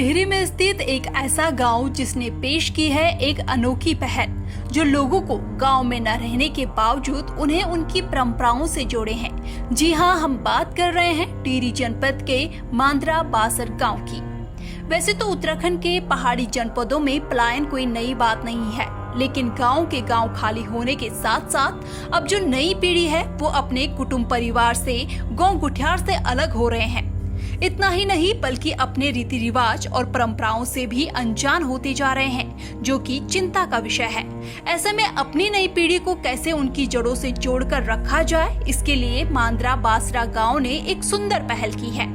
टिहरी में स्थित एक ऐसा गांव जिसने पेश की है एक अनोखी पहल जो लोगों को गांव में न रहने के बावजूद उन्हें उनकी परंपराओं से जोड़े हैं। जी हां, हम बात कर रहे हैं टिहरी जनपद के मांद्रा बासर गांव की। वैसे तो उत्तराखंड के पहाड़ी जनपदों में पलायन कोई नई बात नहीं है, लेकिन गांव के गांव खाली होने के साथ साथ अब जो नई पीढ़ी है वो अपने कुटुंब परिवार से, गांव गुठियार से अलग हो रहे हैं। इतना ही नहीं बल्कि अपने रीति रिवाज और परंपराओं से भी अनजान होते जा रहे हैं, जो कि चिंता का विषय है। ऐसे में अपनी नई पीढ़ी को कैसे उनकी जड़ों से जोड़कर रखा जाए, इसके लिए मांद्रा बासरा गांव ने एक सुंदर पहल की है।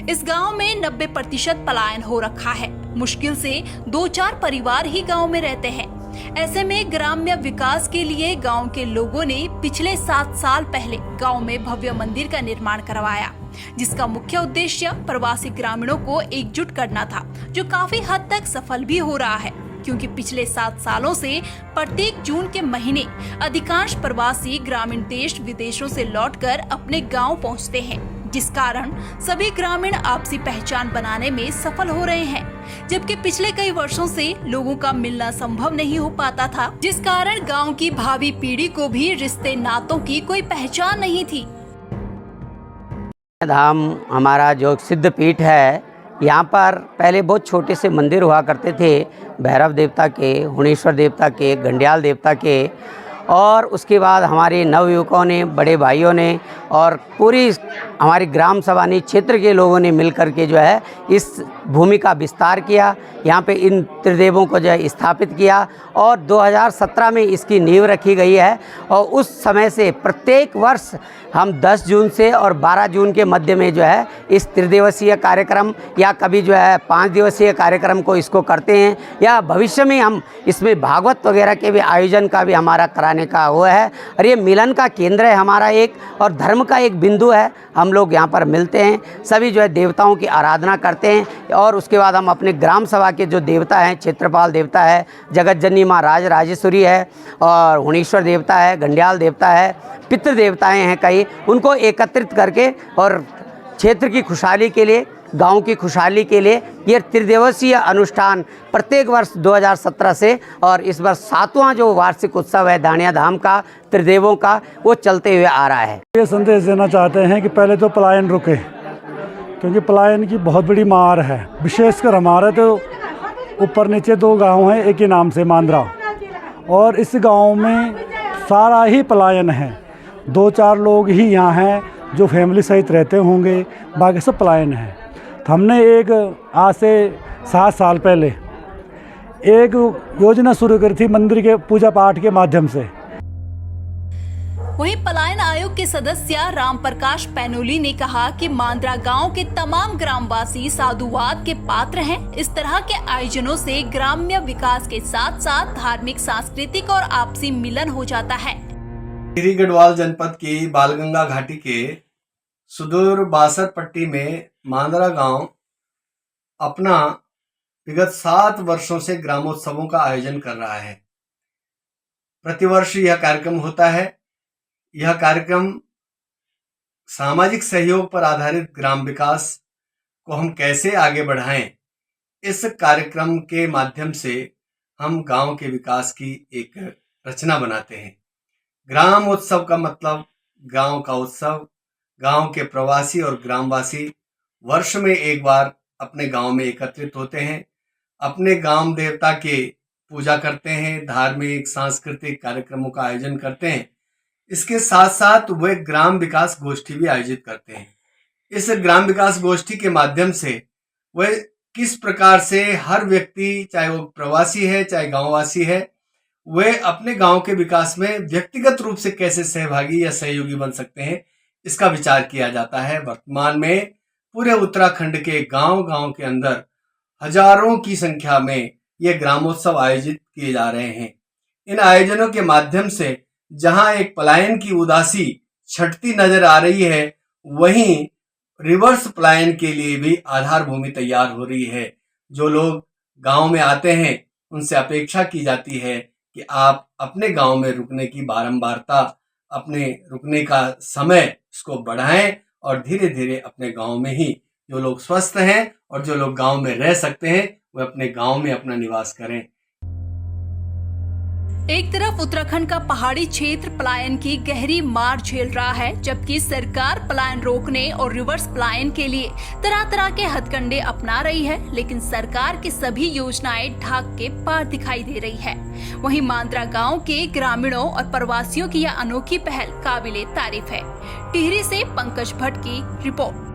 इस गांव में 90% पलायन हो रखा है। मुश्किल से 2-4 परिवार ही गांव में रहते हैं। ऐसे में ग्राम्य विकास के लिए गांव के लोगों ने पिछले 7 साल पहले गांव में भव्य मंदिर का निर्माण करवाया, जिसका मुख्य उद्देश्य प्रवासी ग्रामीणों को एकजुट करना था, जो काफी हद तक सफल भी हो रहा है। क्योंकि पिछले 7 सालों से प्रत्येक जून के महीने अधिकांश प्रवासी ग्रामीण देश विदेशों से लौटकर अपने गांव पहुंचते हैं, जिस कारण सभी ग्रामीण आपसी पहचान बनाने में सफल हो रहे हैं। जबकि पिछले कई वर्षों से लोगों का मिलना संभव नहीं हो पाता था, जिस कारण गांव की भावी पीढ़ी को भी रिश्ते नातों की कोई पहचान नहीं थी। धाम हमारा जो सिद्ध पीठ है, यहाँ पर पहले बहुत छोटे से मंदिर हुआ करते थे, भैरव देवता के, हुणेश्वर देवता के, गंडियाल देवता के। और उसके बाद हमारे नवयुवकों ने, बड़े भाइयों ने और पूरी हमारी ग्राम सभा ने, क्षेत्र के लोगों ने मिलकर के जो है इस भूमि का विस्तार किया, यहाँ पे इन त्रिदेवों को जो है स्थापित किया। और 2017 में इसकी नींव रखी गई है। और उस समय से प्रत्येक वर्ष हम 10 जून से और 12 जून के मध्य में जो है इस त्रिदिवसीय कार्यक्रम या कभी जो है 5 दिवसीय कार्यक्रम को इसको करते हैं, या भविष्य में हम इसमें भागवत वगैरह के भी आयोजन का भी हमारा कराने का वो है। और ये मिलन का केंद्र है हमारा एक, और धर्म का एक बिंदु है। हम लोग यहाँ पर मिलते हैं, सभी जो है देवताओं की आराधना करते हैं। और उसके बाद हम अपने ग्राम सभा के जो देवता हैं, क्षेत्रपाल देवता है, जगत जननी माँ राज राजेश्वरी है, और हुणेश्वर देवता है, गंडियाल देवता है, पितृ देवताएं हैं कई, उनको एकत्रित करके और क्षेत्र की खुशहाली के लिए, गांव की खुशहाली के लिए ये त्रिदिवसीय अनुष्ठान प्रत्येक वर्ष 2017 से, और इस वर्ष 7वां जो वार्षिक उत्सव है दानिया धाम का, त्रिदेवों का, वो चलते हुए आ रहा है। ये संदेश देना चाहते हैं कि पहले तो पलायन रुके, क्योंकि पलायन की बहुत बड़ी मार है। विशेषकर हमारे तो ऊपर नीचे 2 गांव हैं एक ही नाम से, मांद्रा, और इस गांव में सारा ही पलायन है। 2-4 लोग ही यहाँ हैं जो फैमिली सहित रहते होंगे, बाकी सब पलायन है। तो हमने एक आज से 7 साल पहले एक योजना शुरू करी थी मंदिर के पूजा पाठ के माध्यम से। वहीं पलायन आयोग के सदस्य राम प्रकाश पैनोली ने कहा कि मांद्रा गांव के तमाम ग्रामवासी साधुवाद के पात्र हैं। इस तरह के आयोजनों से ग्राम्य विकास के साथ साथ धार्मिक, सांस्कृतिक और आपसी मिलन हो जाता है। टिहरी गढ़वाल जनपद की बालगंगा घाटी के सुदूर बासर पट्टी में मांद्रा गांव अपना विगत 7 वर्षों से ग्रामोत्सवों का आयोजन कर रहा है। प्रतिवर्ष यह कार्यक्रम होता है। यह कार्यक्रम सामाजिक सहयोग पर आधारित ग्राम विकास को हम कैसे आगे बढ़ाएं, इस कार्यक्रम के माध्यम से हम गांव के विकास की एक रचना बनाते हैं। ग्राम उत्सव का मतलब गांव का उत्सव। गांव के प्रवासी और ग्रामवासी वर्ष में एक बार अपने गांव में एकत्रित होते हैं, अपने गांव देवता के पूजा करते हैं, धार्मिक सांस्कृतिक कार्यक्रमों का आयोजन करते हैं। इसके साथ साथ वे ग्राम विकास गोष्ठी भी आयोजित करते हैं। इस ग्राम विकास गोष्ठी के माध्यम से वे किस प्रकार से हर व्यक्ति, चाहे वो प्रवासी है चाहे गांववासी है, वे अपने गांव के विकास में व्यक्तिगत रूप से कैसे सहभागी या सहयोगी बन सकते हैं, इसका विचार किया जाता है। वर्तमान में पूरे उत्तराखंड के गांव के अंदर हजारों की संख्या में ये ग्रामोत्सव आयोजित किए जा रहे हैं। इन आयोजनों के माध्यम से जहां एक पलायन की उदासी छटती नजर आ रही है, वहीं रिवर्स पलायन के लिए भी आधार भूमि तैयार हो रही है। जो लोग गांव में आते हैं उनसे अपेक्षा की जाती है कि आप अपने गांव में रुकने की बारंबारता, अपने रुकने का समय इसको बढ़ाएं और धीरे धीरे अपने गांव में ही जो लोग स्वस्थ हैं और जो लोग गांव में रह सकते हैं वे अपने गांव में अपना निवास करें। एक तरफ उत्तराखंड का पहाड़ी क्षेत्र पलायन की गहरी मार झेल रहा है, जबकि सरकार पलायन रोकने और रिवर्स पलायन के लिए तरह तरह के हथकंडे अपना रही है, लेकिन सरकार की सभी योजनाएं ढाक के पार दिखाई दे रही है। वहीं मांद्रा गांव के ग्रामीणों और प्रवासियों की यह अनोखी पहल काबिले तारीफ है। टिहरी से पंकज भट्ट की रिपोर्ट।